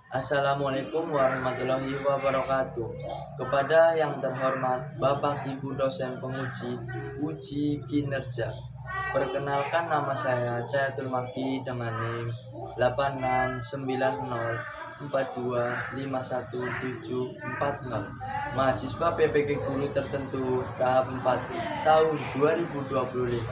Assalamualaikum warahmatullahi wabarakatuh. Kepada yang terhormat Bapak Ibu dosen penguji uji kinerja. Perkenalkan, nama saya Cayatul Maki dengan NIM 8690425170. Mahasiswa PPG Guru Tertentu tahap 4 tahun 2025.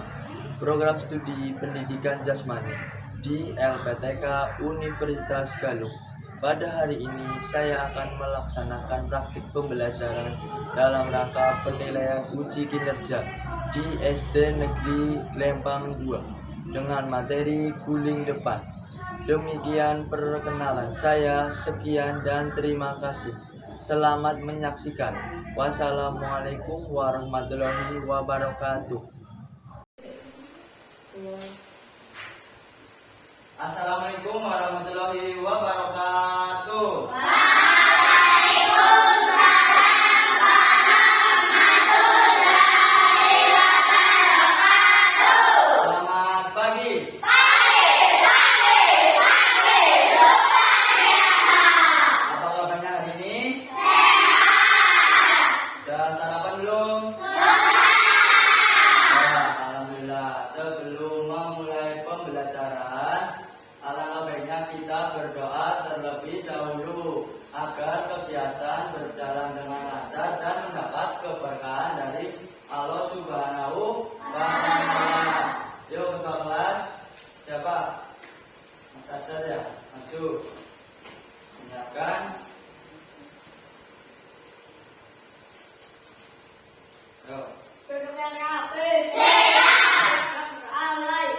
Program studi pendidikan jasmani di LPTK Universitas Galuh. Pada hari ini saya akan melaksanakan praktik pembelajaran dalam rangka penilaian uji kinerja di SD Negeri Lempang 2 dengan materi guling depan. Demikian perkenalan saya, sekian dan terima kasih. Selamat menyaksikan. Wassalamualaikum warahmatullahi wabarakatuh. Assalamualaikum warahmatullahi wabarakatuh. Selamat pagi. Apa kabarnya hari ini? Sudah sarapan belum? Alhamdulillah. Sebelum memulai pembelajaran, alangkah baiknya kita berdoa terlebih dahulu agar kegiatan berjalan dengan lancar dan mendapat keberkahan dari Allah Subhanahu wa Ta'ala. Yuk, ketua kelas siapa? Mas Ajat ya, maju. Menyiapkan. Yuk. Duduk yang rapi. Siap. Mulai.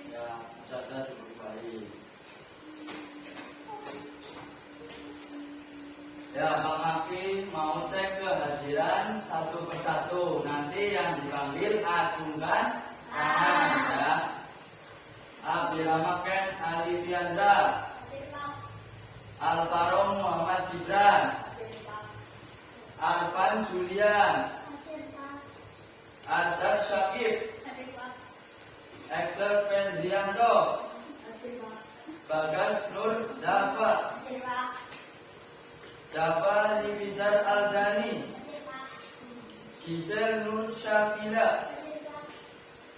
Ya, Mas Ajat duduk kembali. Ya, Pak Maki mau cek kehadiran satu persatu. Nanti yang dipanggil acungkan tangan ya. Abdirahman Ken Alifiandra, Alvaro Muhammad Gibran, Arfan Julian, Arzad Syakib, Excel Fendrianto, Bagas Nur Dafa, Dafa Nifizar Aldani, Gisel Nur Syafila,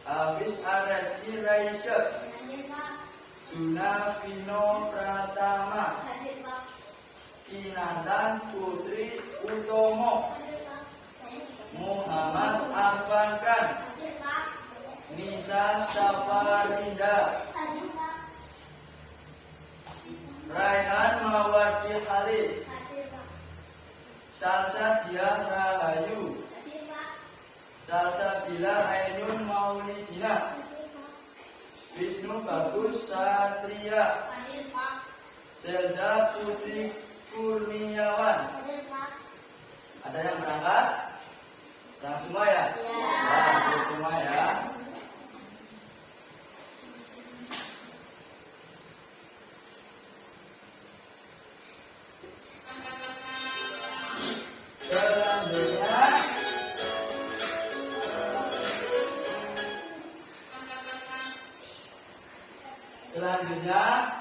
Hafiz Areski Raisa, Juna Vino Pratama, Kinantan Putri Utomo, Muhammad Arfan Khan, Nisa Safarinda, Raihan Mawardi Halis, Salsa Diah Rahayu, Salsabila Ainun Maulidina, Wisnu Bagus Satria, Zelda Putri Kurniawan. Ada yang berangkat? Berangkat semua ya? Berangkat semua ya. Selanjutnya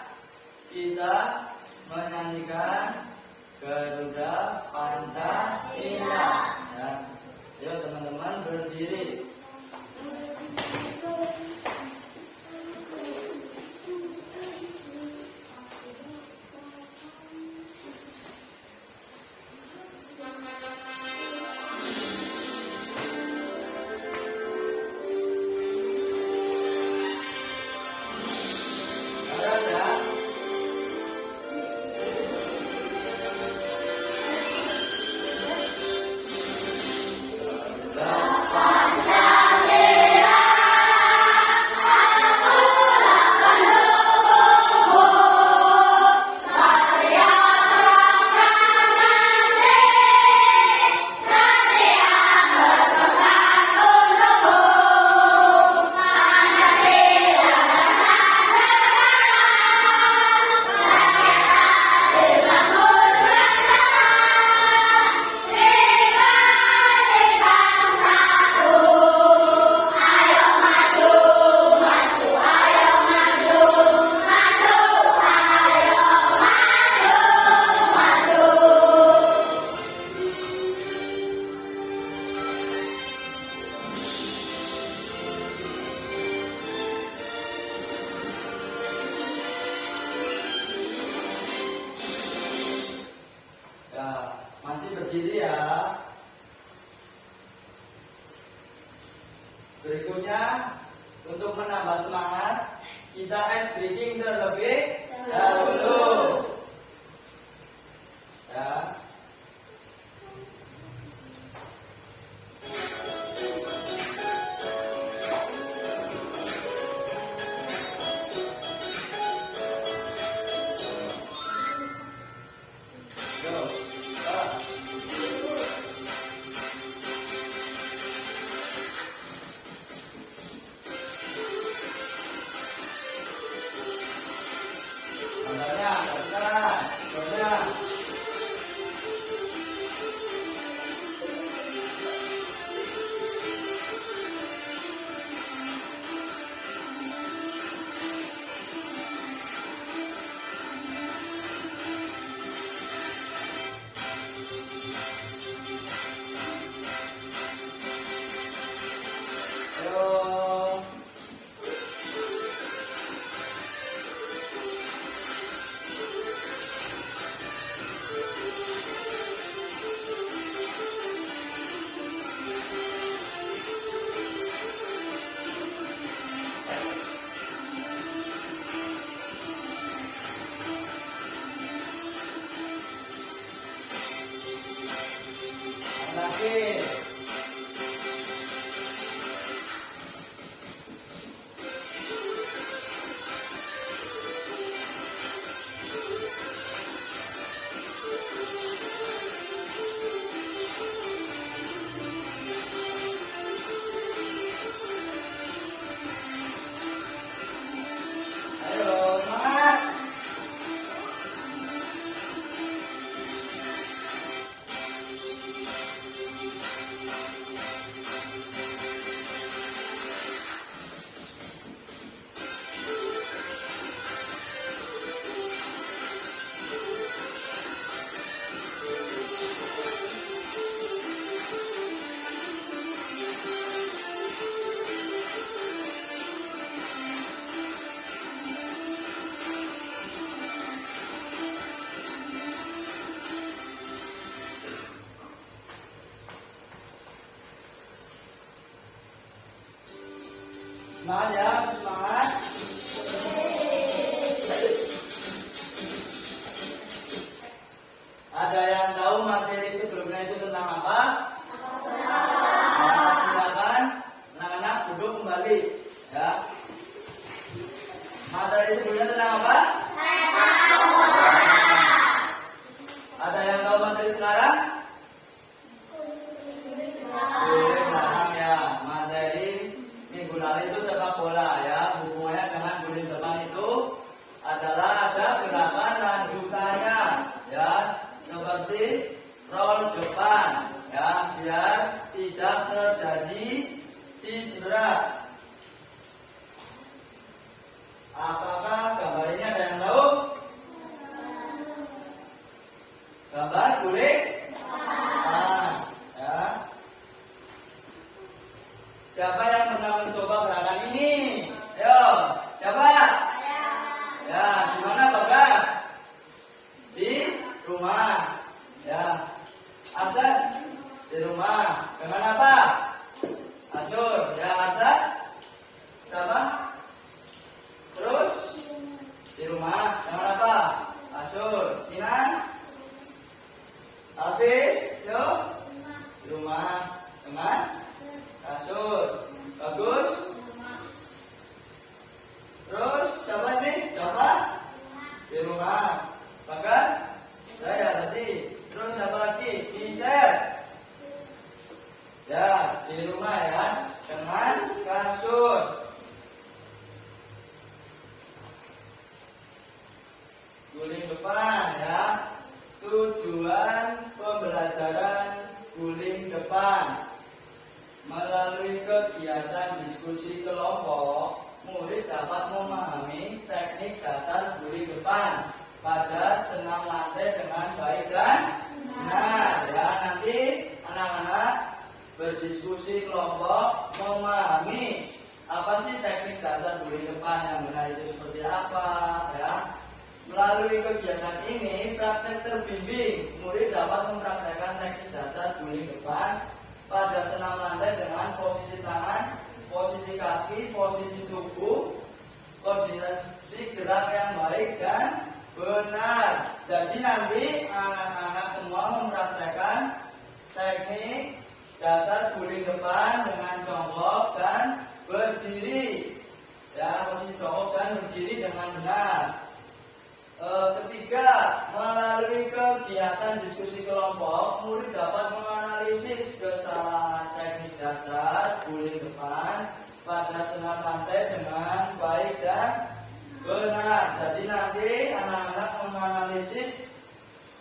kita menyanyikan Garuda Pancasila. Ya, ayo teman-teman berdiri. Ada ya? berdiri ya. Berikutnya, untuk menambah semangat, kita ice breaking terlebih dahulu. Ya. Lagi. Ayo, semangat. Semangat ya, semangat. Ada yang tahu materi sebelumnya itu tentang apa? Nah, silakan anak-anak duduk kembali ya. Materi sebelumnya tentang apa? Ada yang tahu materi sekarang? Sekarang ya, materi minggu lalu itu sepak bola ya. Hubungannya dengan guling depan itu adalah ada gerakan lanjutannya ya, seperti roll depan ya, biar tidak terjadi cedera. Apakah gambar ini ada yang tahu? Gambar guling depan ya. Siapa yang pernah mencoba gerakan ini? Ayo, siapa? Ya, di mana Bagas? Di rumah. Ya, Aksan di rumah. Dengan apa? Asur. Ya, Aksan. Siapa? Terus di rumah. Dengan apa? Asur. Kinan? Hafiz, yuk. Di rumah. Dengan kasur. Bagus. Terus siapa ini? Siapa? Di rumah. Bagas? Saya tadi. Terus siapa lagi? Kiser. Ya, di rumah ya. Dengan kasur. Guling depan ya. Tujuan pembelajaran guling depan. Melalui kegiatan diskusi kelompok, murid dapat memahami teknik dasar guling depan pada senam lantai dengan baik dan benar. Ya, nanti anak-anak berdiskusi kelompok memahami apa sih teknik dasar guling depan yang benar itu seperti apa ya. Melalui kegiatan ini praktek terbimbing, murid dapat mempraktekkan teknik guling depan pada senam lantai dengan posisi tangan, posisi kaki, posisi tubuh, koordinasi gerak yang baik dan benar. Jadi nanti anak-anak semua mempraktekkan teknik dasar guling depan dengan jongkok dan berdiri. Ya, posisi jongkok dan berdiri dengan benar. Ketiga, melalui kegiatan diskusi kelompok, murid dapat menganalisis kesalahan teknik dasar guling depan pada senam lantai dengan baik dan benar. Jadi nanti anak-anak menganalisis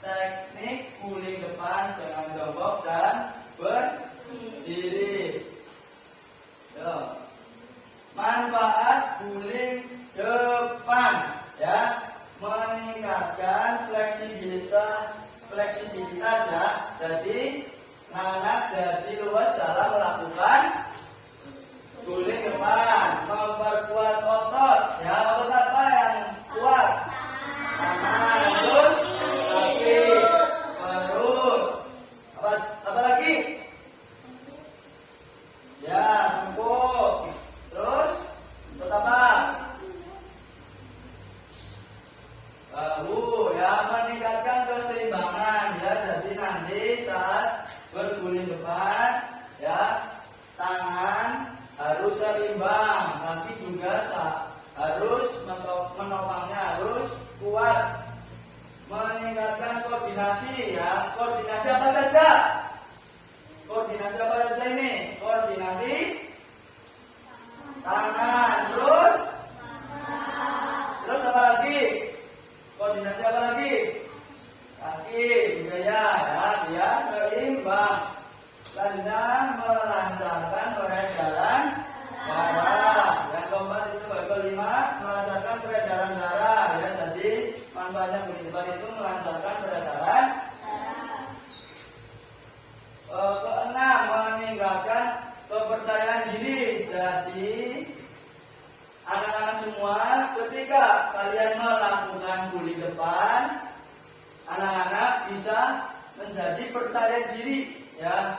teknik guling depan dengan jongkok dan berdiri. Manfaat guling depan, ya, meningkatkan fleksibilitas ya. Jadi anak jadi luas dalam melakukan guling depan, memperkuat otot. Ya, otot apa yang kuat? Tangan, terus kaki, perut. Apa lagi? Ya, tengkuk. Terus apa? Bahu, ya, meningkatkan keseimbangan ya. Jadi nanti saat berguling depan ya, tangan harus seimbang, kaki juga harus menopangnya harus kuat. Meningkatkan koordinasi ya. Koordinasi apa saja? Koordinasi apa saja ini? Koordinasi tangan, terus apa lagi? Koordinasi apa lagi? Kaki juga ya, biar seimbang. Dan melancarkan peredaran darah. Yang keempat itu kelima, melancarkan peredaran darah. Ya, jadi manfaatnya guling depan itu melancarkan peredaran darah. Keenam, meningkatkan kepercayaan diri. Jadi anak-anak semua, ketika kalian melakukan guling depan, anak-anak bisa menjadi percaya diri ya.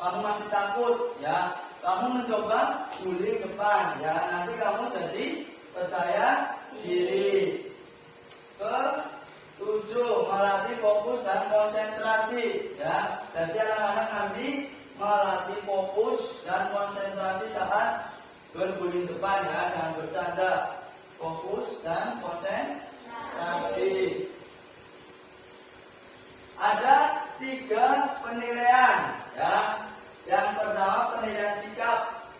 Kamu masih takut ya, kamu mencoba guling depan ya, nanti kamu jadi percaya diri. Ketujuh, melatih fokus dan konsentrasi ya. Jadi anak-anak nanti melatih fokus dan konsentrasi saat berguling depan ya, jangan bercanda. Fokus dan konsentrasi. Ada 3 penilaian ya. Yang pertama penilaian sikap.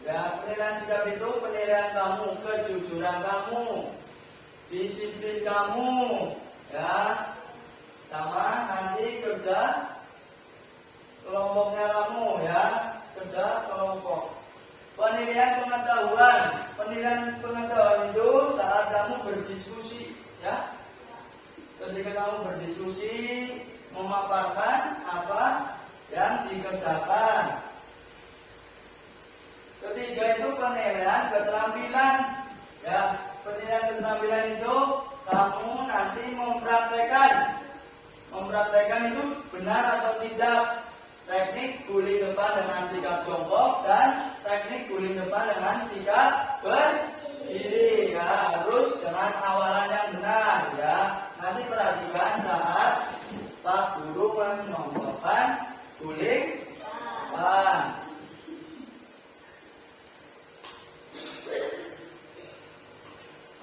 Ya, penilaian sikap itu penilaian kamu, kejujuran kamu, disiplin kamu, ya, sama nanti kerja kelompoknya kamu ya, kerja kelompok. Penilaian pengetahuan itu saat kamu berdiskusi ya. Ketika kamu berdiskusi, memaparkan apa yang dikerjakan. Ketiga itu penilaian keterampilan ya. Penilaian keterampilan itu kamu nanti mempraktekkan itu benar atau tidak teknik guling depan dengan sikap jongkok dan teknik guling depan dengan sikap berdiri ya, harus dengan awalan yang benar ya. Nanti perhatikan saat Pak Guru mencontohkan guling depan.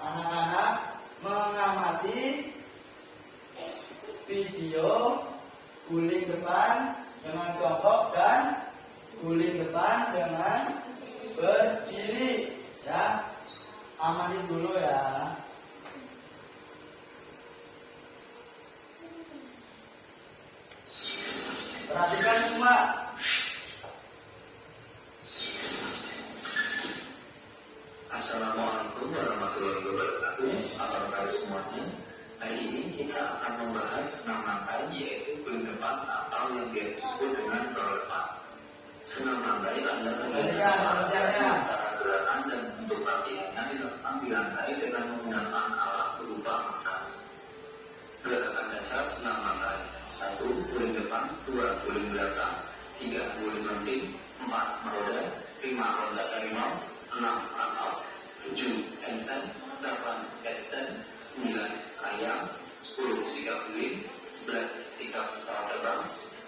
Anak-anak mengamati video guling depan dengan jongkok dan guling depan dengan berdiri ya. Amati dulu ya. Perhatikan semua. Assalamualaikum warahmatullahi wabarakatuh. Apa kabar semuanya? Hari ini kita akan membahas 6 lantai, yaitu guling depan atau yang biasa disebut dengan roll depan. Senam lantai adalah gerakan dan bentuk latihannya dilakukan di lantai dengan menggunakan alat berupa makas. Gerakan dasar senam lantai: 1. guling depan, 2 guling belakang, 3 guling samping, 4 meroda, 5 loncat dari nol, 6 run out, 7 handstand, 8 headstand, 9 ayam, 10 sikap guling, 11 sikap pesawat terbang,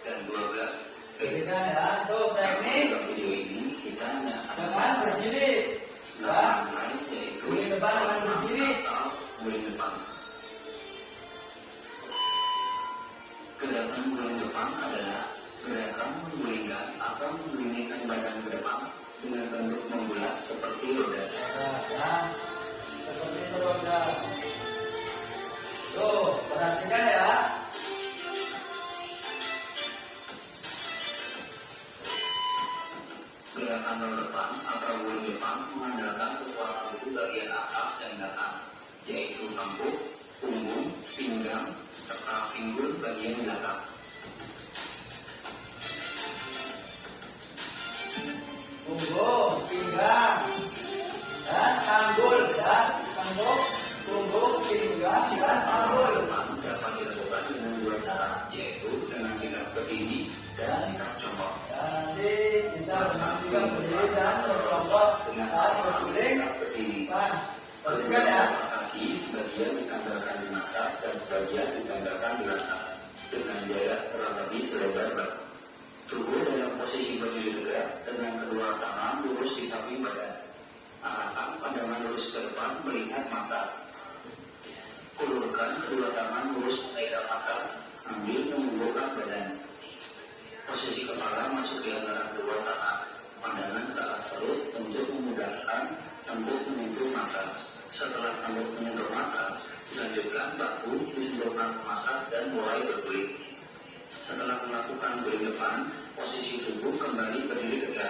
dan 12 Jadi kan ya, tuh teknik. dalam video ini kita hanya akan Jangan berdiri. Ya. lain yaitu Guling depan dengan berdiri. atau guling depan. Gerakan guling depan adalah gerakan menggulingkan atau menggulingkan badan ke depan dengan bentuk membulat seperti roda. Nah, ya. Seperti itu roda. Tuh, perhatikan ya. Gerakan roda depan atau guling depan mengandalkan kekuatan tubuh bagian atas dan belakang, yaitu tengkuk, punggung, pinggang, serta pinggul bagian belakang. Punggung, pinggang, dan panggul, ya. Tengkuk, punggung, pinggang, dan panggul. Depan dapat dilakukan dengan dua cara, yaitu dengan sikap berdiri dan sikap jongkok. Dan nanti bisa dengan sikap berdiri dan berkelompok Dengan saat berguling. sikap berdiri, Nah, perhatikan ya. kaki sebagian ditanggalkan di atas dan sebagian ditanggalkan di belakang dengan jarak kurang lebih selebar bahu. Tubuh dalam posisi berdiri tegak dengan kedua tangan lurus di samping badan. Arahkan pandangan lurus ke depan melihat atas. Ulurkan kedua tangan lurus memegang atas sambil menundukkan badan. Posisi kepala masuk di antara kedua tangan. Pandangan ke arah perut untuk memudahkan tengkuk menyentuh atas. Setelah tengkuk menyentuh atas, lanjutkan bahu disentuhkan ke atas dan mulai berguling. Setelah melakukan guling depan, posisi tubuh kembali berdiri tegak.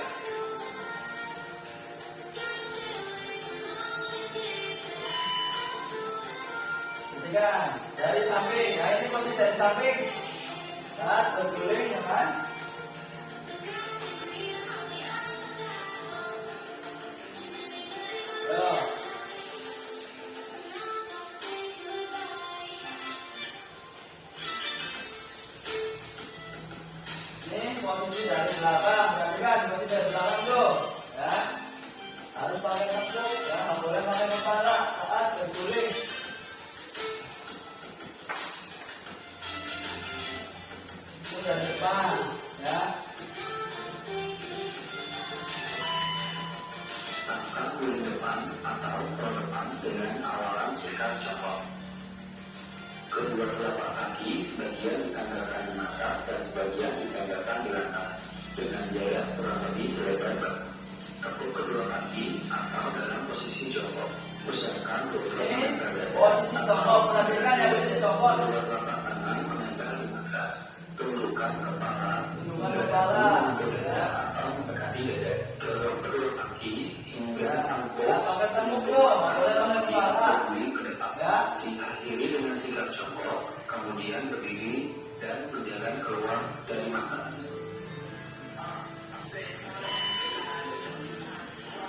Perhatikan dari samping. Nah, ini posisi dari samping. Saat berguling, ya kan? Tuh. Ini posisi dari belakang, perhatikan posisi dari belakang tuh, ya. Harus pakai tengkuk, ya, nggak boleh pakai kepala saat berguling. Itu dari depan, ya. Langkah guling depan atau pro depan dengan awalan sikap jongkok. Kedua telapak kaki sebagian ditanggalkan di atas dan sebagian ditanggalkan di belakang dengan jarak kurang lebih selebar bahu. Tekuk kedua kaki atau dalam posisi jongkok. Usahakan kedua Ini tangan berada posisi jongkok, perhatikan ya posisi jongkok. kedua telapak tangan menempel di atas. Tundukkan kepala, Tundukkan kepala, ya. atau mendekati dada. Dorong kedua kaki hingga tengkuk. Ya, pakai tengkuk tuh, nggak boleh pakai kepala. Berdiri ke depan. Ya. Diakhiri dengan sikap jongkok, kemudian berdiri dan berjalan keluar dari markas.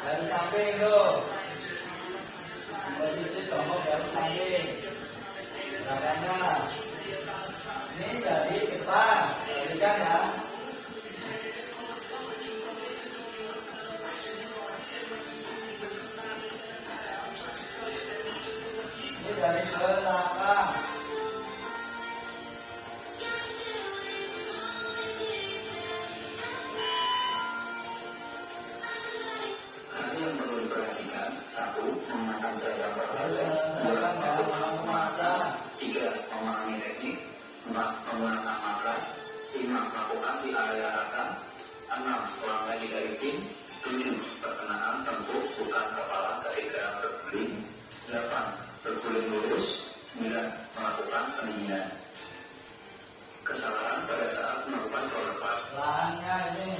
Dari samping tuh. Posisi jongkok dari samping. Gerakannya. Ini dari depan. Perhatikan ya. Ini dari belakang. Hal yang perlu diperhatikan, 1. Menggunakan seragam olahraga. Seragam ya, menggunakan masa. 3. Memahami teknik. 4. Menggunakan markas. 5. Melakukan di area rata. 6. Ulang lagi dari gym. 7. Perkenaan tengkuk bukan kepala ketika berguling. 8. Berguling lurus. 9. Melakukan pendinginan. Kesalahan pada saat melakukan roll lepas. Lahannya ini.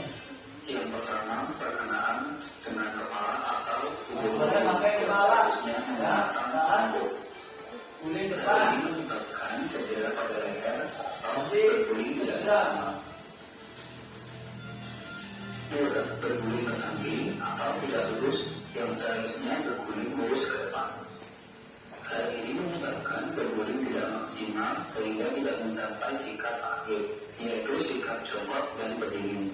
Yang pertama, perkenaan dengan kepala atau tubuh Boleh pakai kepala. seharusnya Ya, menggunakan tahan. tengkuk. Guling Hal depan. ini menyebabkan cedera pada leher atau Nanti berguling tidak cedera. sama. Dua, berguling ke samping atau tidak lurus yang seharusnya berguling lurus ke depan. Hal ini menyebabkan berguling tidak maksimal maksimal sehingga tidak mencapai sikap akhir, yaitu sikap jongkok dan berdiri.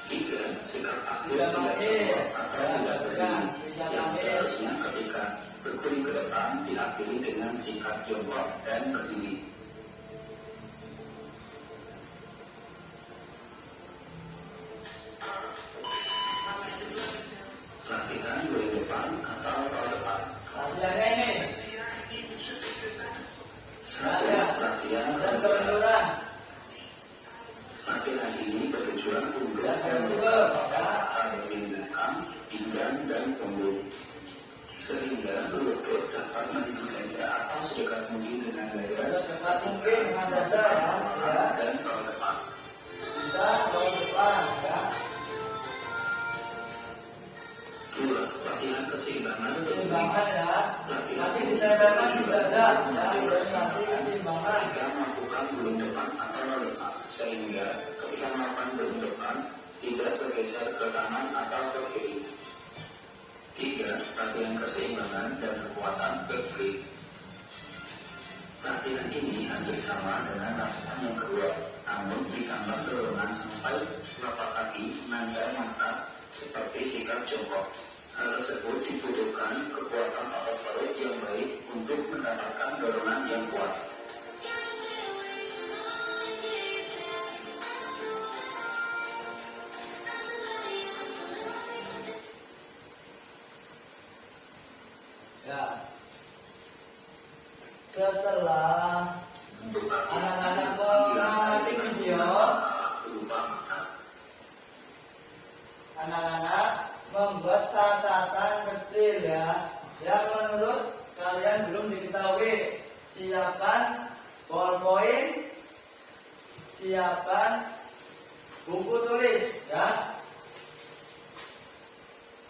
Tiga, sikap akhir tidak jongkok atau tidak berdiri, yang seharusnya ketika berkuring ke depan diakhiri dengan sikap jongkok dan berdiri. Latihan guling depan atau roll depan. Latihan ini bertujuan untuk mengembangkan guling belakang, pinggang dan punggung, sehingga lutut dapat mendekati atau sedekat mungkin dengan dada dan roll depan. Dua, latihan keseimbangan. Nanti ditempelkan di dada, keseimbangan. Ketika melakukan guling depan atau roll depan, sehingga ketika melakukan guling depan tidak bergeser ke kanan atau ke kiri. Tiga, latihan keseimbangan dan kekuatan backflip. Latihan ini hampir sama dengan latihan yang kedua, namun ditambah dorongan sampai telapak kaki nanda atas seperti sikap jongkok. Hal tersebut dibutuhkan kekuatan otot perut yang baik untuk mendapatkan dorongan yang kuat. Ya. Setelah Untuk latihan anak-anak mengamati video, anak-anak membuat catatan kecil ya, yang menurut kalian belum diketahui. Siapkan ballpoint, siapkan buku tulis ya,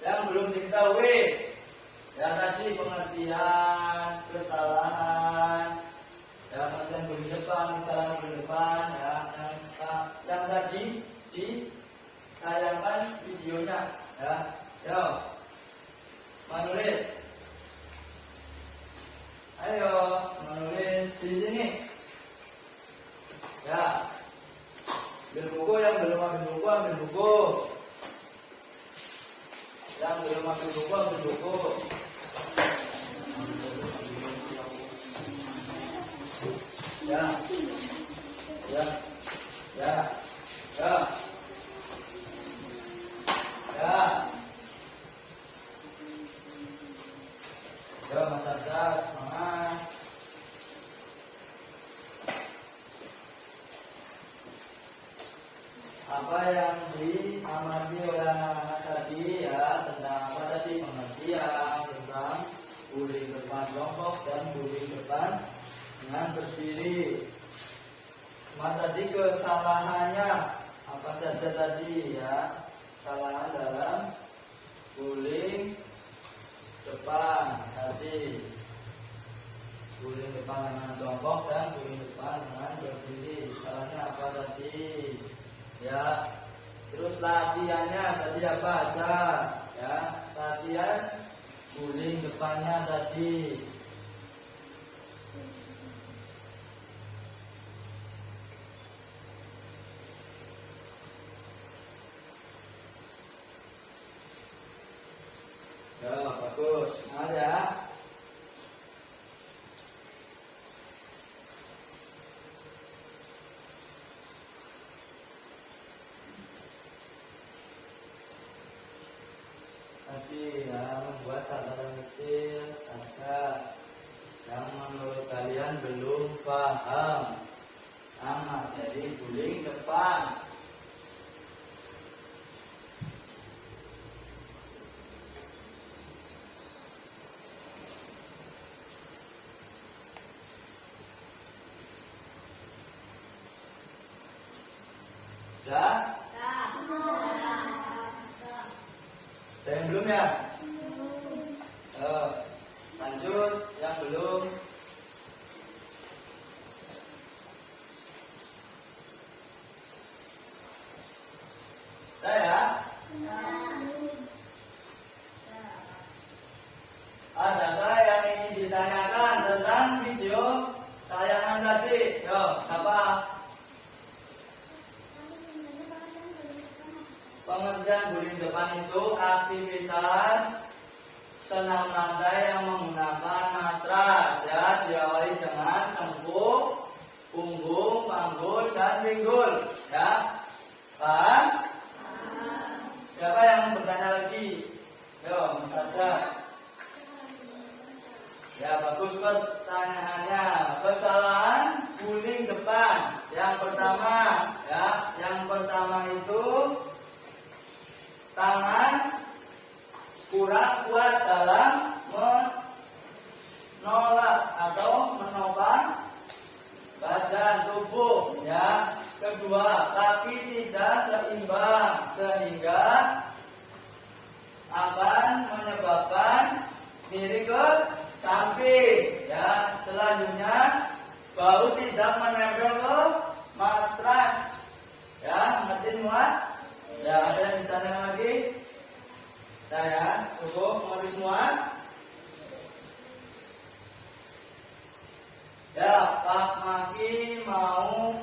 yang belum diketahui. Ya tadi pengertian, kesalahan, ya pengertian guling depan, kesalahan guling depan, ya yang tadi ditayangkan videonya, ya. Yo, menulis. Ayo, menulis di sini. Ya, ambil buku, yang belum ambil buku, ambil buku. Yang belum ambil buku, ambil buku. Ya, ya, ya, ya, ya. Ya, Mas Arsyad, semangat. Apa yang diamati oleh anak-anak tadi ya, tentang apa tadi, pengertian tentang guling depan jongkok dan guling depan dengan berdiri. Cuma tadi kesalahannya apa saja tadi ya, kesalahan dalam guling depan tadi, guling depan dengan jongkok dan guling depan dengan berdiri. Salahnya apa tadi ya? Terus latihannya tadi apa aja ya? Latihan guling depannya tadi. Ya, bagus. Semangat ya. Tadi ya, membuat catatan kecil saja yang menurut kalian belum paham. Sama jadi guling depan. Sudah? Ada yang belum ya? Lanjut, yang belum. Udah ya? aktivitas senam lantai yang menggunakan matras ya, diawali dengan tengkuk, punggung, panggul, dan pinggul ya. Paham? Siapa yang bertanya lagi? Yo, Ustazah. Ya, bagus pertanyaannya. Kesalahan guling depan. Yang pertama itu tangan kurang kuat dalam menolak atau menopang badan tubuh ya. Kedua, kaki tidak seimbang sehingga akan menyebabkan miring ke samping ya. Selanjutnya, bahu tidak menempel ke matras ya. Ngerti semua? Ya, ada yang ditanya lagi? Saya cukup mengerti semua. Ya, Pak Maki mau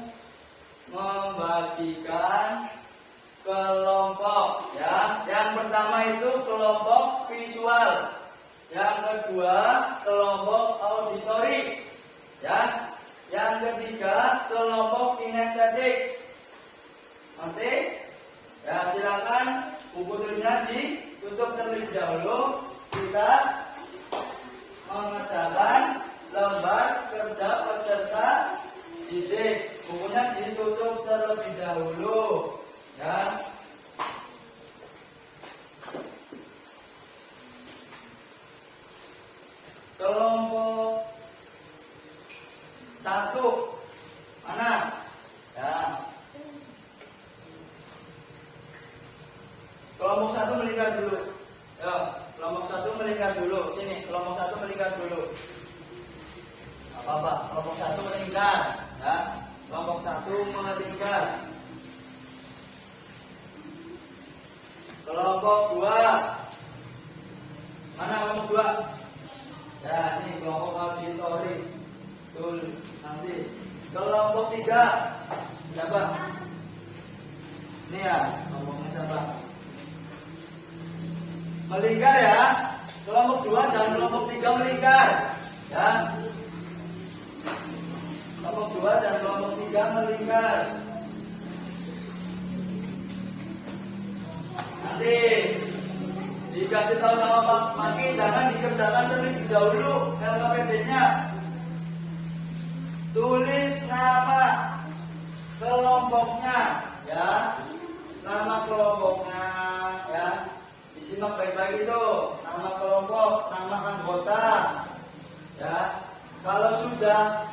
membagikan kelompok ya. Yang pertama itu kelompok visual, yang kedua kelompok auditori ya, yang ketiga kelompok kinestetik. Nanti ya, silakan buku tulisnya ditutup terlebih dahulu. Kita mengerjakan lembar kerja peserta didik. Bukunya ditutup terlebih dahulu ya. Kelompok 1 mana ya? Kelompok 1 melingkar dulu. Ya, kelompok 1 melingkar dulu. Sini, kelompok 1 melingkar dulu. Apa-apa, kelompok 1 melingkar ya. Kelompok 1 melingkar. Kelompok 2. Mana kelompok 2? Ya, ini kelompok auditori. Betul, nanti. Kelompok 3. Siapa? Ini ya, kelompoknya siapa? Melingkar ya. Kelompok 2 dan kelompok 3 melingkar ya. Kelompok 2 dan kelompok 3 melingkar. Nanti dikasih tahu sama Pak Maki, jangan dikerjakan terlebih dahulu LKPD-nya. Tulis nama kelompoknya ya. Nama kelompoknya ya. Disimak baik-baik itu. Nama kelompok, nama anggota ya. Kalau sudah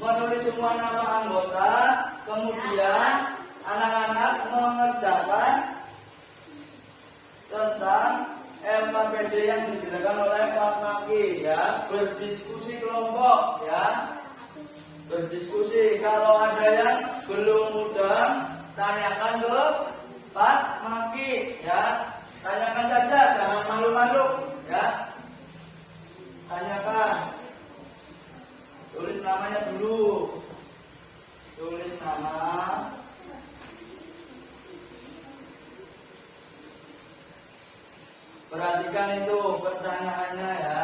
menulis semua nama anggota, kemudian anak-anak mengerjakan tentang LKPD yang diberikan oleh Pak Maki ya. Berdiskusi kelompok ya. Berdiskusi. Kalau ada yang belum mudah, tanyakan ke Pak Maki ya. Tanyakan saja, jangan malu-malu ya. Tanyakan. Tulis namanya dulu. Tulis nama. Perhatikan itu pertanyaannya ya.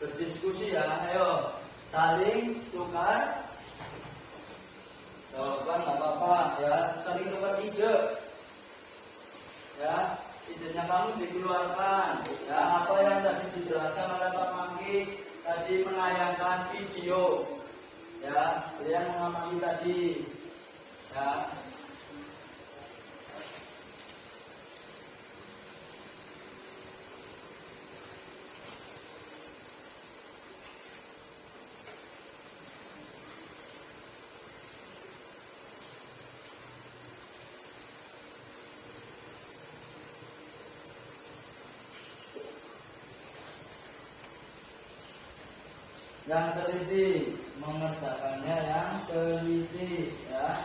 Berdiskusi ya, ayo saling tukar jawaban, nggak apa-apa ya, saling tukar ide ya. Idenya kamu dikeluarkan ya. Apa yang tadi dijelaskan oleh Pak Maki tadi, menayangkan video ya, kalian mengamati tadi ya. Yang teliti mengerjakannya, yang teliti ya.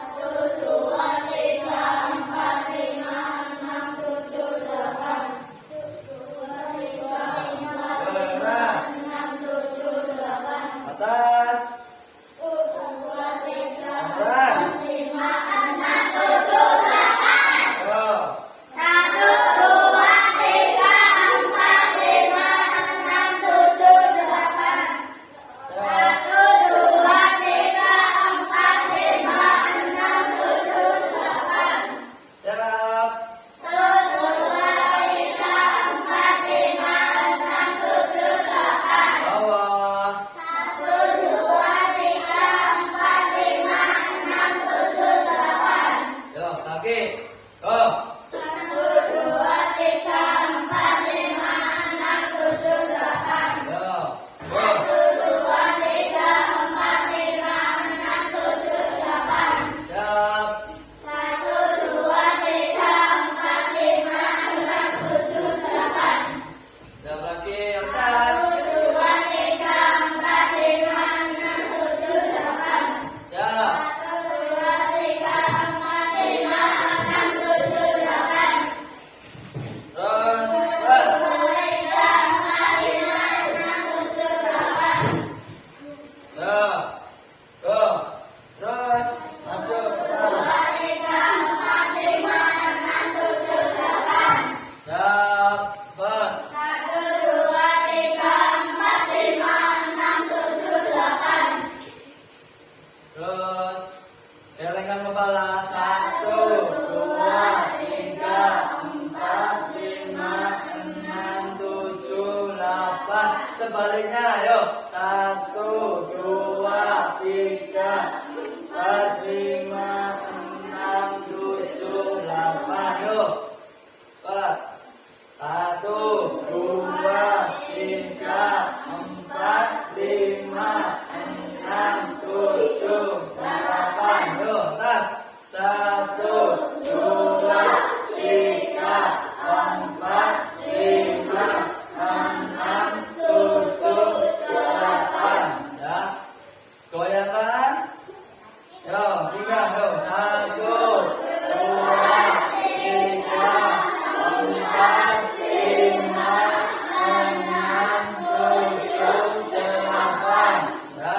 Sebaliknya, ayo. 1, 2, 3, 4, 5, 6, 7, 8. Yuk. 1, 2, 3, 4, 5, 6, 7, 8. Yuk. 1, 2, 3, 4, 5, 6, 7, 8. Ya. Goyangkan. Yo, 3. Yo. 1, 2, 3, 4, 5, 6, 7, 8. Ya.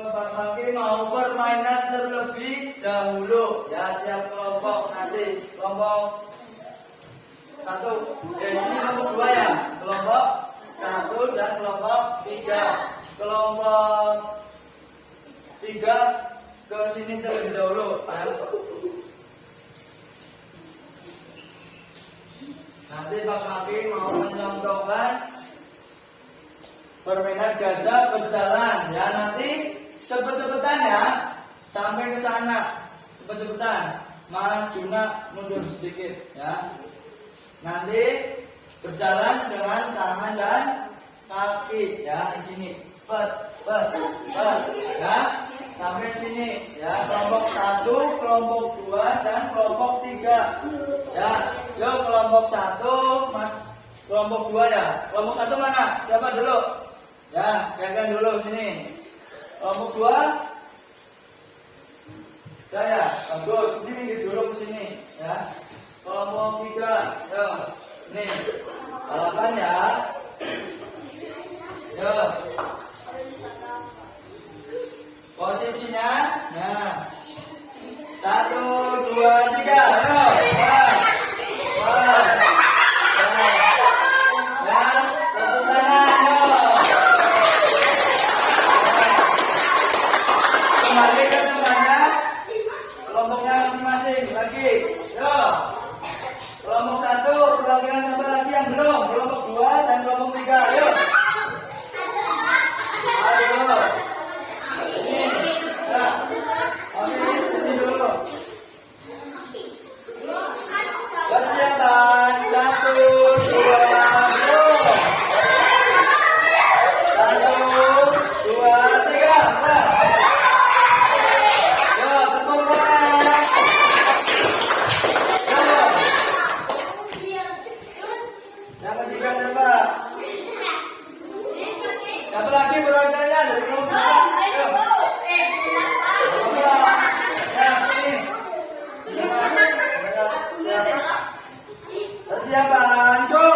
Pak Maki mau permainan terlebih dahulu. Ya, tiap kelompok nanti. Kelompok 1. Ini kelompok 2 ya. Kelompok 1 dan kelompok 3. Kelompok 3 ke sini terlebih dahulu. Ya. Nanti Pak Maki mau mencontohkan permainan gajah berjalan. Ya, nanti cepet-cepetan ya. Sampai ke sana. Cepet-cepetan. Mas Juna mundur sedikit ya. Nanti berjalan dengan tangan dan kaki ya, begini. Ya. Sampai sini ya. Kelompok 1, kelompok 2 dan kelompok 3. Ya. Yuk kelompok 1, Mas. Kelompok 2 ya. Kelompok 1 mana? Siapa dulu? Ya, pegang dulu sini. Kelompok 2. Saya, bagus. Ini minggir dulu ke sini ya. Kelompok 3. Yo. Nih. Balapan ya. Yo. Posisinya. Nah. 1, 2, 3. Yo. Wah. Ya, tepuk tangan. Yo. Kembali ke tempatnya. Kelompoknya masing-masing lagi. Yo. Kelompok 1, perwakilan siapa lagi yang belum? Kelompok 2 dan kelompok 3. Yuk. Ayo. Ini. Ya. Oke, sini dulu. Persiapan. 1, 2, go. 1, 2, 3. Yo, tepuk tangan. Yang ketiga siapa? Siapa lagi perwakilannya dari kelompok 3? Ayo. Ya, sini. Persiapan, go.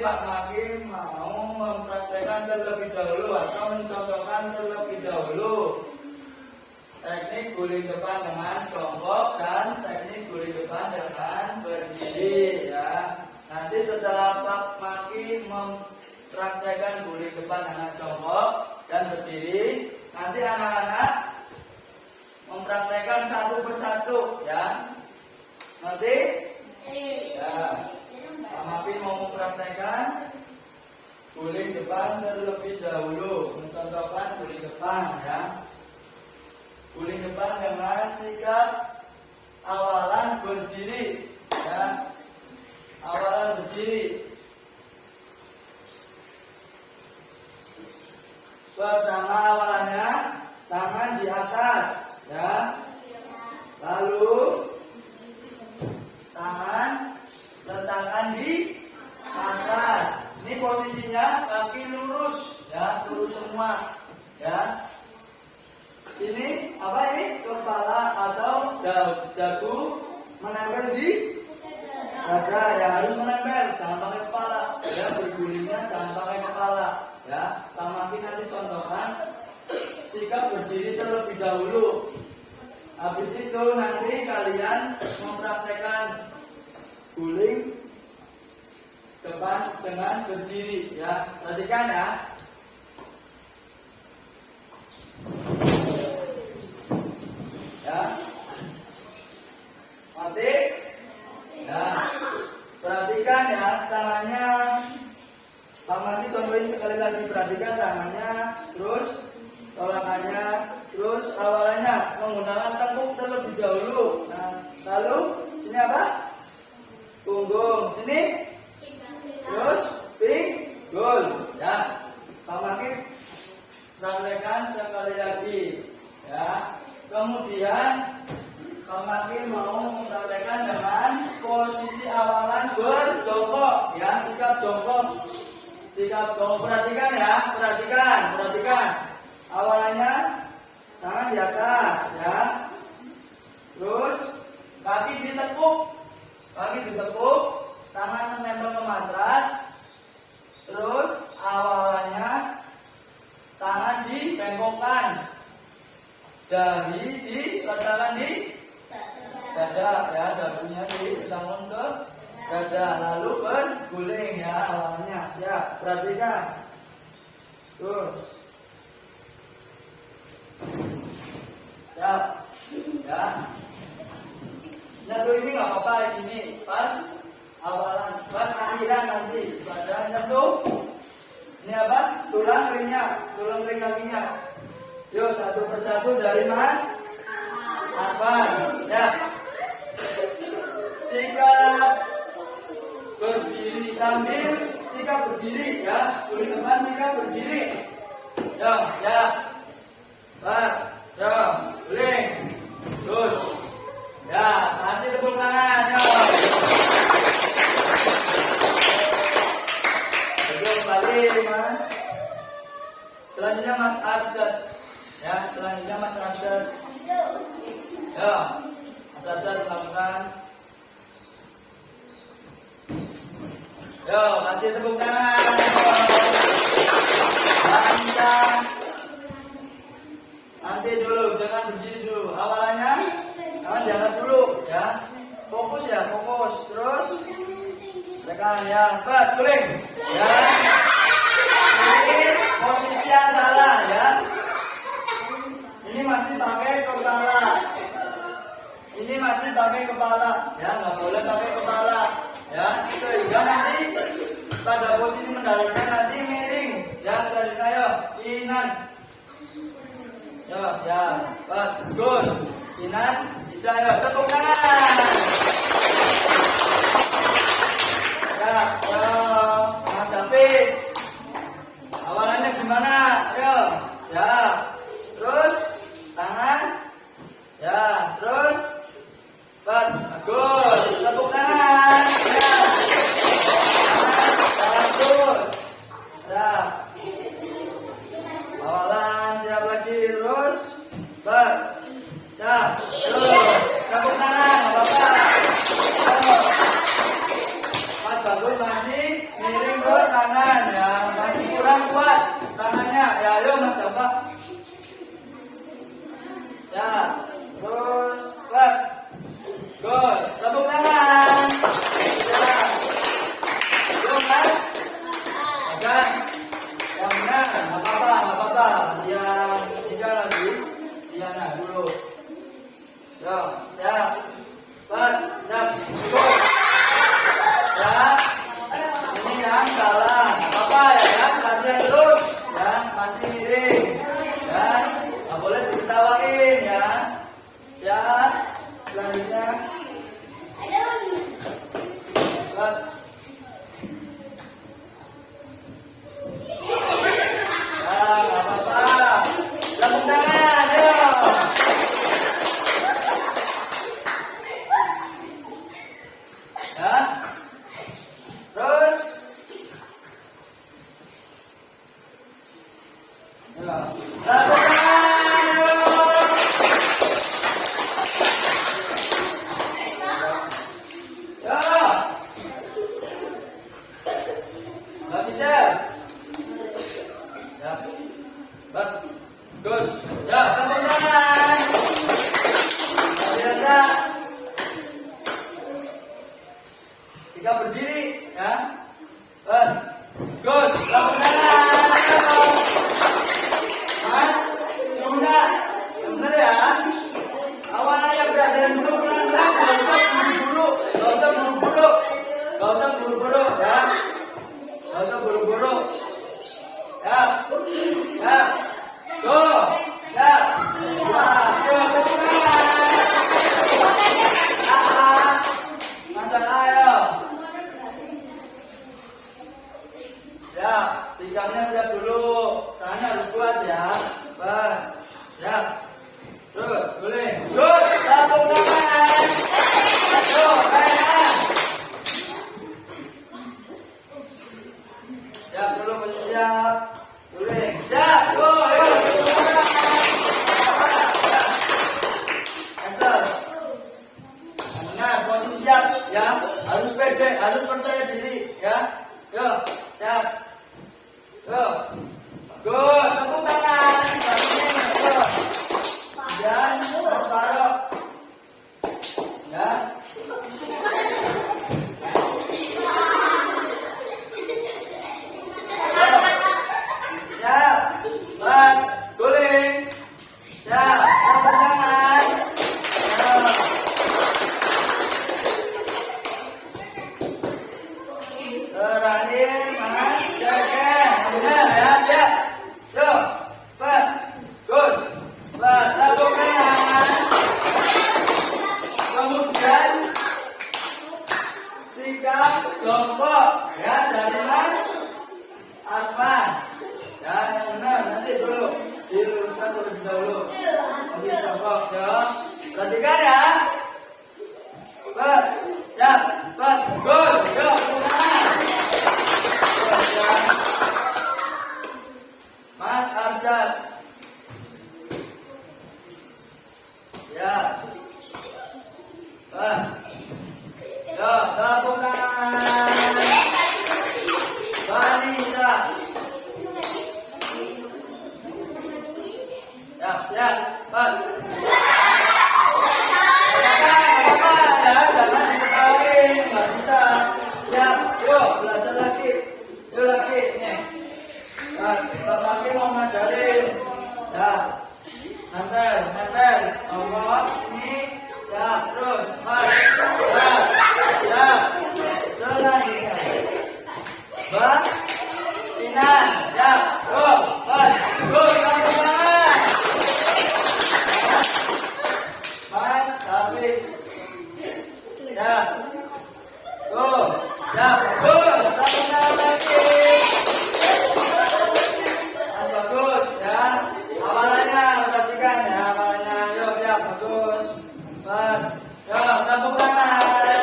Pak Makin mau mempraktekkan terlebih dahulu atau mencontohkan terlebih dahulu teknik guling depan dengan jongkok dan teknik guling depan dengan berdiri ya. Nanti setelah Pak Maki mempraktekkan guling depan dengan jongkok dan berdiri, nanti anak-anak mempraktekkan satu persatu ya. Nanti ya, Pak Maki mau mempraktekkan guling depan terlebih dahulu, mencontohkan guling depan ya. Guling depan dengan sikap awalan berdiri ya. Awalan berdiri. Pertama awalannya tangan di atas ya. Lalu tangan letakkan di atas. Ini posisinya kaki lurus ya, lurus semua ya. Sini apa ini? Kepala atau dagu menempel di dada ya, harus menempel, jangan pakai kepala ya, bergulingnya jangan pakai kepala ya. Pak Maki nanti contohkan sikap berdiri terlebih dahulu. Habis itu nanti kalian mempraktekkan guling depan dengan berdiri ya. Perhatikan ya. Ya. Mati. Nah, perhatikan ya tangannya. Pak Maki contohin sekali lagi, perhatikan tangannya, terus tolakannya, terus awalannya menggunakan tepuk terlebih dahulu. Nah, lalu sini apa? Punggung. Sini, terus pinggul. Ya, Pak Maki praktekkan sekali lagi. Ya, kemudian Pak Maki mau mempraktekkan dengan posisi awalan berjongkok ya, sikap jongkok. Sikap jongkok, perhatikan ya, perhatikan. Awalannya tangan di atas ya. Terus kaki ditekuk, tangan menempel ke matras. Terus awalannya tangan dibengkokkan. Dari diletakkan di dada ya, dagunya diletakkan ke dada, lalu berguling ya awalnya. Siap, perhatikan. Terus siap ya. Nyentuh ini nggak apa-apa, ini pas awalan, pas akhiran nanti pada nyentuh. Ini apa? Tulang ring kakinya. Yuk satu persatu dari Mas Afan ya. Sikap berdiri sambil sikap berdiri ya. Guling depan sikap berdiri. Ya. Guling. Terus. Ya, kasih tepuk tangan. Betul kembali Mas. Selanjutnya Mas Arsyad. Ya, selanjutnya Mas Arsyad. Ya, Mas Arsyad lakukan. Yo, kasih tepuk tangan. Nanti dulu, jangan berdiri dulu. Awalannya, jangan dulu, ya. Fokus ya, fokus. Terus, tekan ya, guling. Ya. Ini posisi yang salah, ya. Ini masih pakai kepala. Ya, nggak boleh pakai kepala. Ya, sehingga nanti pada posisi mendaratnya nanti miring. Ya, selanjutnya ayo, inan. Ya, siap. Bagus. Inan, bisa ya, tepuk tangan. Ya, Mas Hafiz. Awalannya gimana? Ayo, ya. Terus tangan. Ya, terus bagus. Tepuk tangan. Ya. Bagus. Ya. Awalan siap lagi, terus ya. Terus tepuk tangan, Bapak. Sikap berdiri, ya. Gus, tepuk tangan. Mas, sudah, bener ya. Awalnya berada dulu pelan-pelan, gak usah buru-buru, gak usah buru-buru, gak usah buru-buru, ya. Gak usah buru-buru. Ya, ya, go, ya, yo, tepuk tangan. Masalah ayo. Ya, sikapnya siap dulu, tangannya harus kuat ya. Ya, terus boleh. Terus, tepuk tangan. Yo, kayak. Siap dulu, siap. Boleh. Siap, yo, yo. Asal. Nah, posisi siap ya. Harus pede, harus percaya diri ya. Yo, siap. Yo. Good, tepuk tangan. Yo. Dan Mas Faro. Ya. Ya, Bang, guling. Ya, tepuk tangan. Ya. Terakhir, Mas, jaga. Benar ya, siap. Yo, Pak, Gus, Pak, tepuk tangan. Kemudian sikap jongkok ya dari Mas Arfan. Ya, yang benar nanti dulu diluruskan terlebih dahulu. Nanti jongkok ya. Perhatikan ya. Pak, ya, Pak, Gus, yo, tepuk tangan. Gus, ya. Mas Arsad. Ya. Pak. Yo, tepuk tangan. Vanessa. Ya, Pak. Jangan diketahui, nggak bisa. Ya, yuk belajar lagi. Yuk lagi, nih. Pak lagi mau ngajarin. Ya, nempel. Allah, ini. Ya, terus. Pak. Ya. Selanjutnya. Bang. Inan. Ya, yuk. Pak. Yuk, tepuk tangan. Mas Hafiz. Ya. Tuh. Ya, bagus. Tepuk tangan lagi. Mas bagus ya. Awalannya perhatikan ya, awalannya. Yo, siap, bagus. Mas. Yo, tepuk tangan.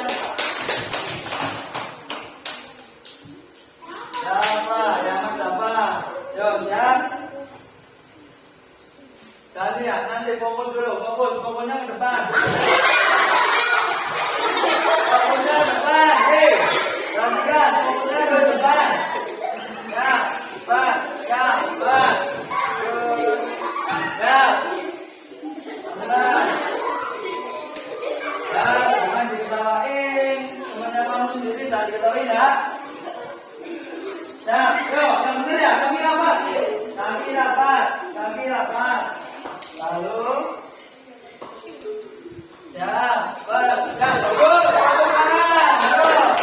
Siapa? Ya, Mas apa? Yo, siap. Jadi ya, nanti fokus dulu, fokusnya ke depan. Fokusnya ke depan, hei, perhatikan, fokusnya ke depan. Ya, Pak, terus, ya, benar. Ya, jangan diketawain, semuanya kamu sendiri jangan diketawain ya. Ya, yuk, yang benar ya, kaki rapat. Lalu, ya, bagus, tepuk tangan, terus.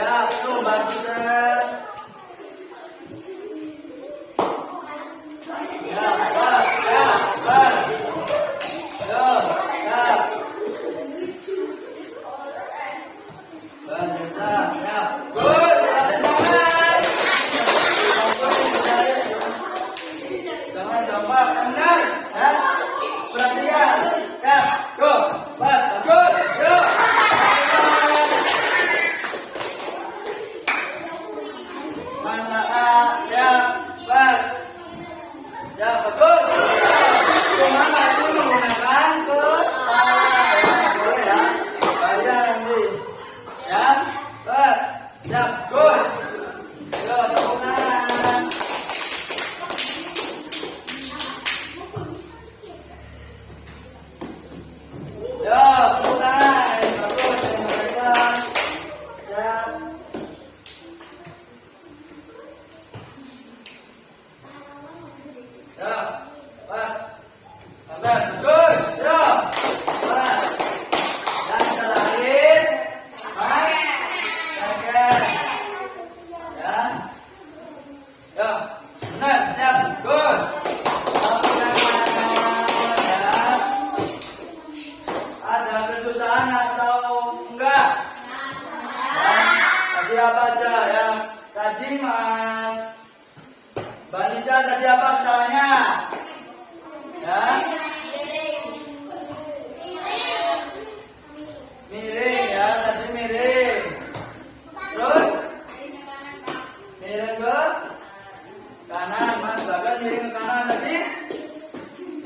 Ya, tuh bagus.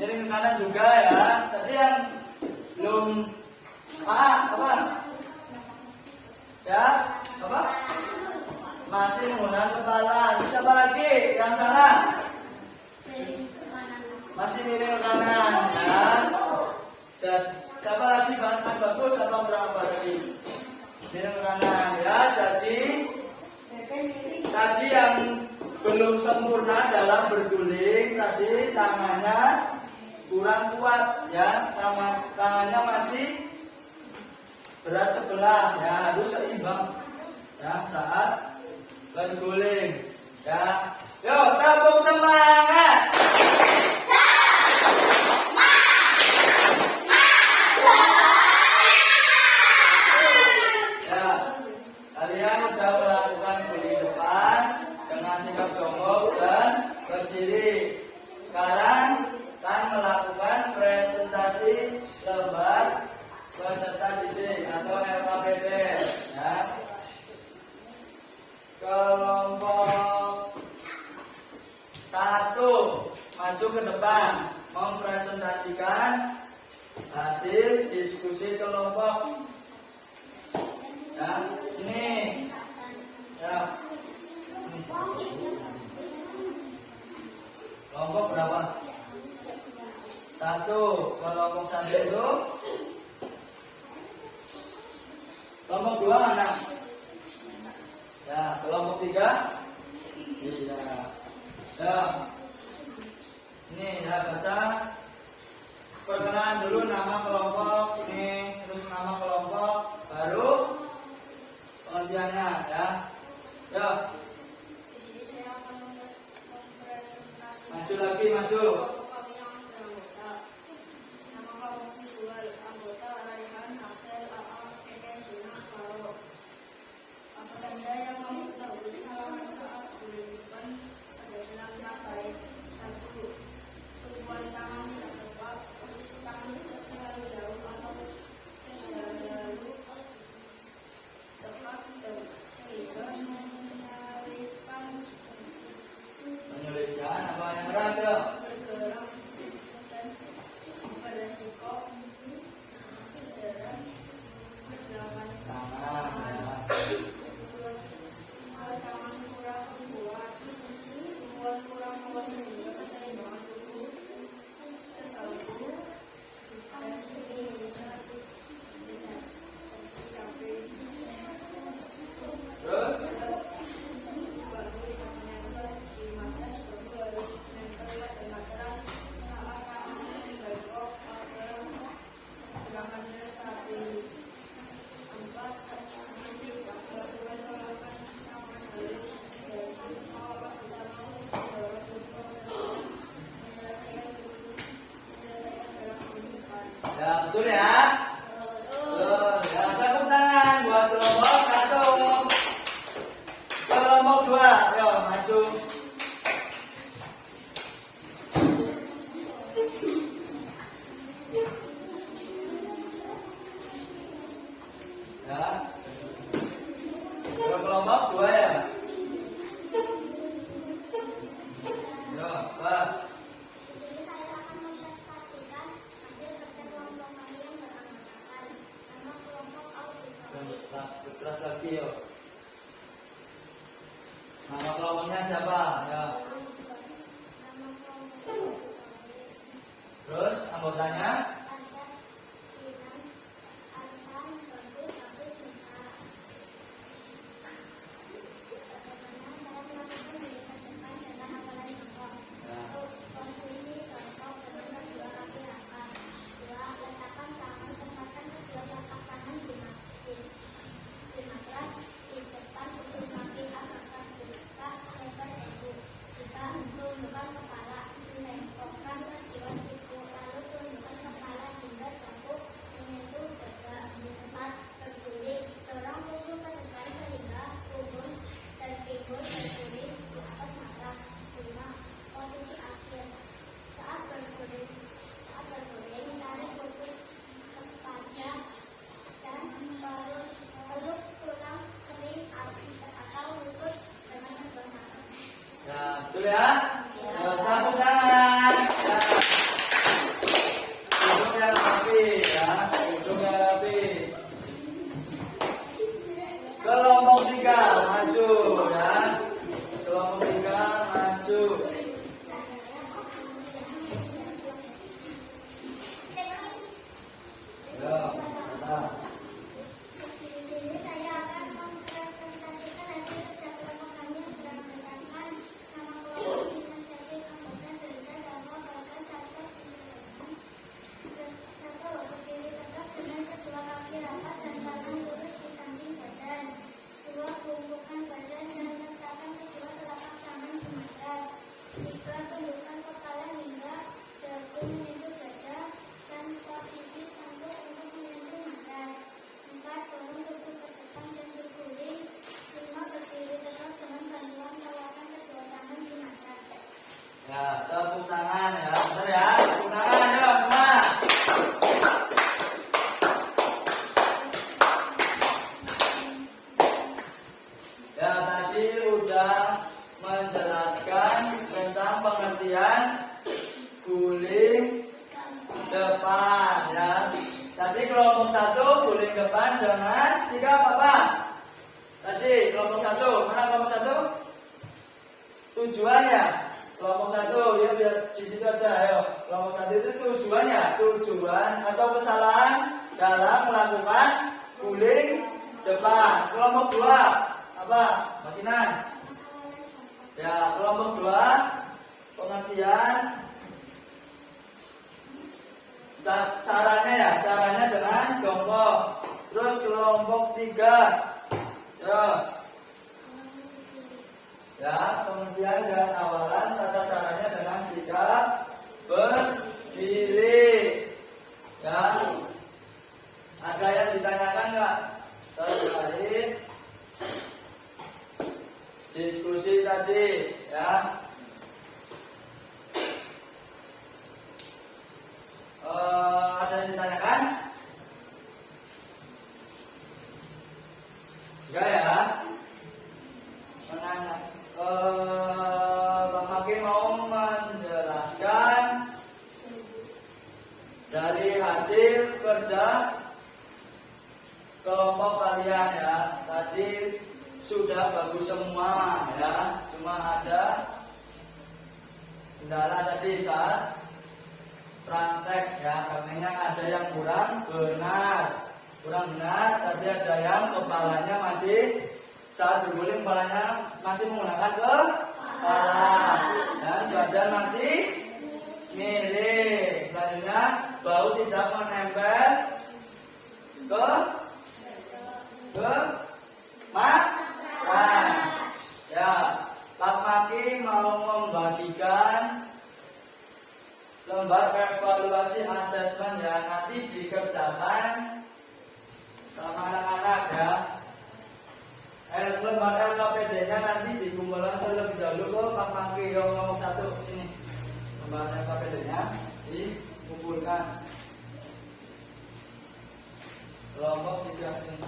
Miring ke kanan juga ya. Tadi yang belum apa? Ya, apa? Masih menggunakan kepala. Siapa lagi yang salah? Masih miring ke kanan ya. Siapa lagi Mas Bagus atau berapa lagi? Miring ke kanan ya. Jadi tadi yang belum sempurna dalam berguling, tadi tangannya kurang kuat ya, tangannya masih berat sebelah ya, harus seimbang ya saat berguling ya. Yuk tepuk semangat. Ya, kalian sudah melakukan guling depan dengan sikap jongkok dan berdiri. Sekarang akan melakukan presentasi lembar peserta didik atau LKPD ya. Kelompok 1 maju ke depan mempresentasikan hasil diskusi kelompok ya. Ini ya. Kelompok berapa? 1. Kelompok 1 itu. Kelompok 2 mana? Ya, kelompok 3. Iya. Ya. Ini ya, baca. Perkenalan dulu nama kelompok ini, terus nama kelompok, baru pengertiannya ya. Ya. Maju lagi, maju. Penyelidikan apa yang berhasil? Ya, betul ya. Betul. Ya, tepuk tangan buat kelompok 1. Kelompok 2, ayo maju. Ya. Kelompok 2 ya. Ya, Pak. Keras lagi yuk. Nama kelompoknya siapa? Ya. Terus anggotanya? depan dengan sikap apa? Tadi kelompok 1, mana kelompok 1? Tujuannya. Kelompok 1 ya biar di situ aja, ayo. Kelompok 1 itu tujuannya, tujuan atau kesalahan dalam melakukan guling depan. Kelompok 2 apa? Makinan. Ya, kelompok 2 pengertian caranya dengan jongkok. Terus kelompok 3 ya pengertian dan awalan tata caranya dengan sikap berdiri. Ya, ada yang ditanyakan nggak terkait diskusi tadi? Ya, ada yang ditanyakan? Enggak ya? Bang Maki mau menjelaskan dari hasil kerja kelompok kalian ya. Tadi sudah bagus semua ya, cuma ada kendala tadi saat praktek ya, karena ada yang kurang benar. Tadi ada yang kepalanya masih saat berguling kepalanya masih menggunakan kepala dan badan masih miring. Selanjutnya bau tidak menempel ke makan. Ya, Pak Maki mau membagikan lembar evaluasi asesmen yang nanti dikerjakan sama anak-anak ya. Lembar LKPD-nya nanti dikumpulkan terlebih dahulu ke Pak Maki yang ngomong 1 sini. Lembar LKPD-nya dikumpulkan. Kelompok 3 ini.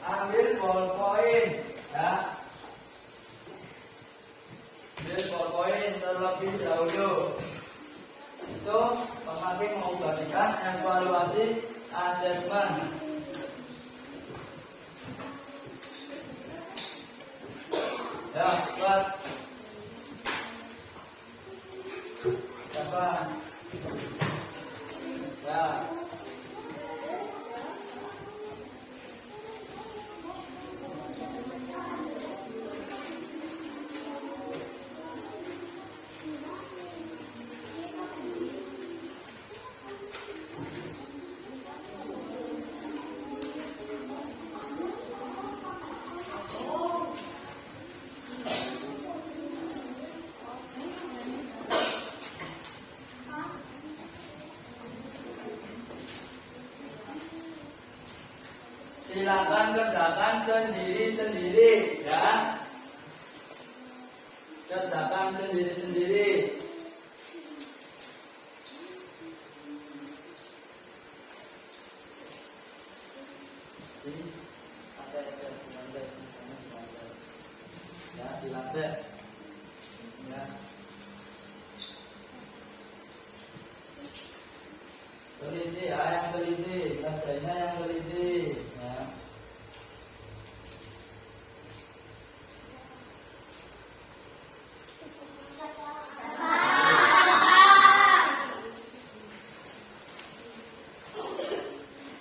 Ambil ballpoint ya. Ambil ballpoint terlebih dahulu. Itu Pak Maki mau bagikan evaluasi asesmen. Ya, buat siapa? Ya. Silakan kerjakan sendiri-sendiri ya. Kerjakan sendiri-sendiri. Ya, di lantai. Ya. Teliti, yang teliti, kerjanya yang teliti. Ya.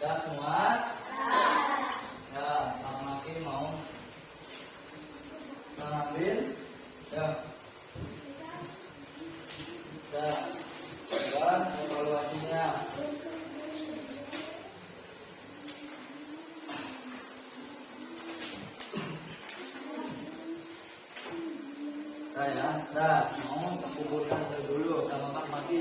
Sudah semua? Ya, Pak Maki mau mengambil. Ya. Dan evaluasinya. Mau kumpulkan dulu sama Pak Maki.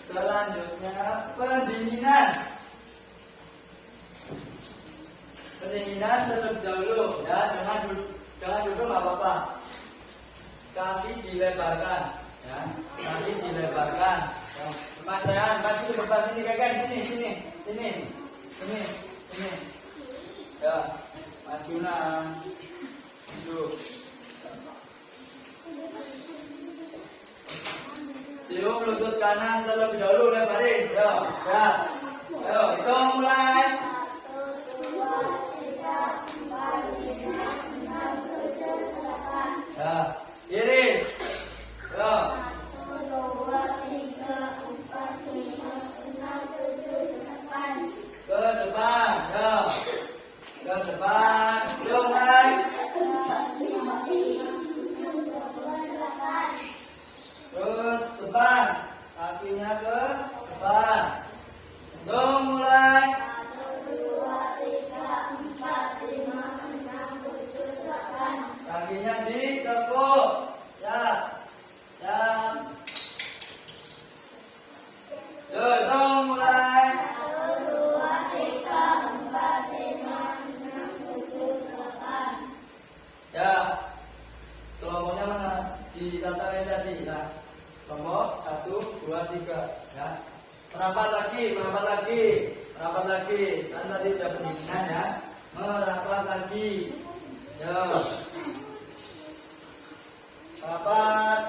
Selanjutnya pendinginan. Pendinginan terlebih dahulu ya, jangan duduk nggak apa-apa. kaki dilebarkan, ya, kaki dilebarkan. Ya. Mas Rehan, maju ke depan sini, kakek, sini. Ya, maju nah, maju. Cium lutut kanan terlebih dahulu, lebarin. Ya. Ayo, hitung mulai. 1, 2, 3, 4, 5, 6, 7, 8. Ya, kiri. Ya. 1, 2, 3, 4, 5, 6, 7, 8. Ke depan, ya. Ke depan, hitung mulai. 5, 6, 7, 8. Terus depan, kakinya ke depan. Hitung mulai. 1, 2, 3, 4, 5, 6, 7, 8. Kakinya ditekuk. Ya. Yuk, hitung mulai. 1, 2, 3, 4, 5, 6, 7, 8. Ya. Kelompoknya mana? Di tataran tadi. Nah, kelompok 1, 2, 3. Ya. Merapat lagi. Kan tadi sudah pendinginan ya. Merapat lagi. Ya. Rapat.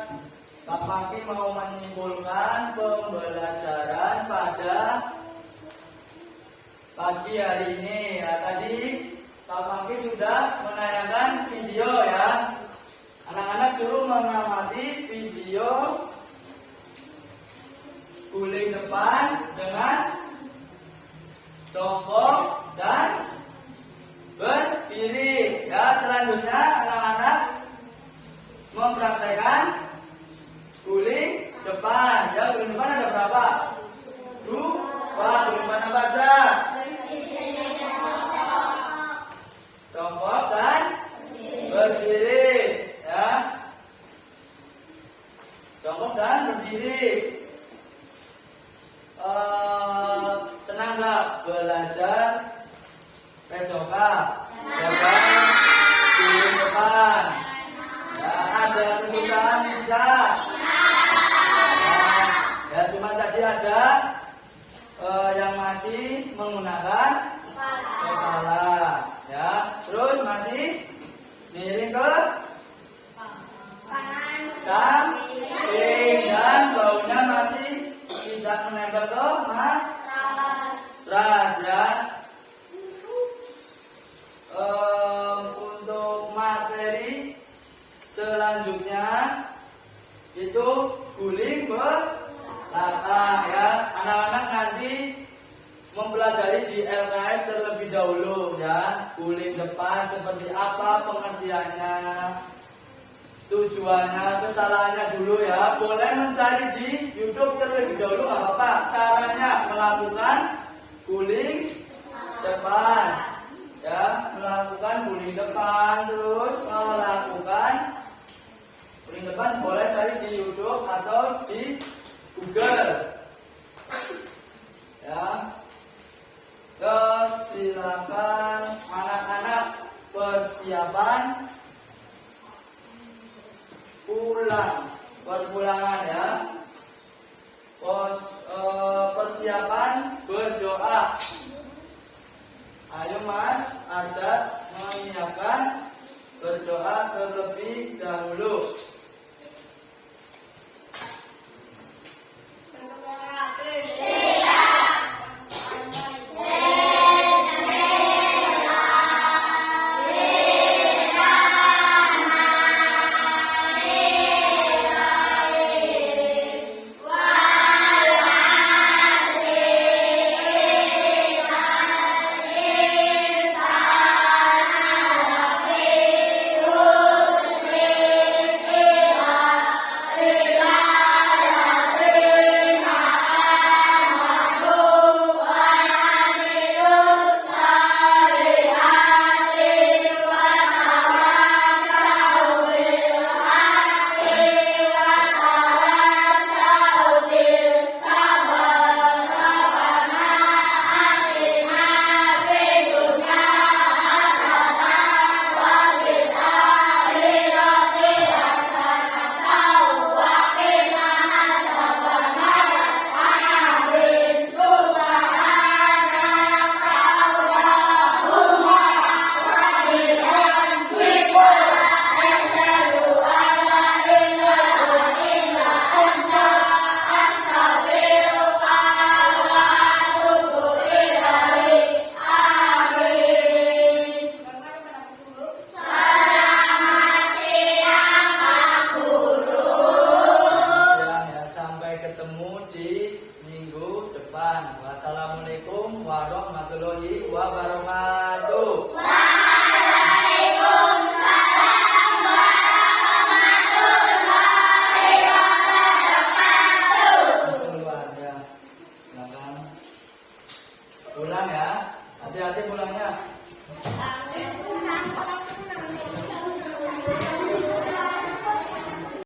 Pak Maki mau menyimpulkan pembelajaran pada pagi hari ini. Ya, tadi Pak Maki sudah menayangkan video ya. Anak-anak suruh mengamati video guling depan dengan jongkok dan berdiri. Ya, selanjutnya anak-anak mempraktekkan guling depan. Ya, guling depan ada berapa? 2. Guling depan apa aja? Jongkok dan berdiri. Ya. Jongkok dan berdiri. Senang nggak belajar PJOK? Guling depan. Ya, ada kesusahan tidak? Ya, cuma tadi ada yang masih menggunakan kepala. Ya, terus masih miring ke samping dan baunya masih tidak menempel ke matras ya. Untuk materi selanjutnya itu guling belakang ya. Anak-anak nanti mempelajari di LKS terlebih dahulu ya. Guling depan seperti apa pengertiannya, tujuannya, kesalahannya dulu ya. Boleh mencari di YouTube terlebih dahulu, nggak apa-apa. Caranya melakukan guling depan ya, melakukan guling depan, terus melakukan guling depan boleh cari di YouTube atau di Google ya. Terus silakan anak-anak persiapan perpulangan ya. Persiapan berdoa. Ayo Mas Arzat menyiapkan berdoa terlebih dahulu.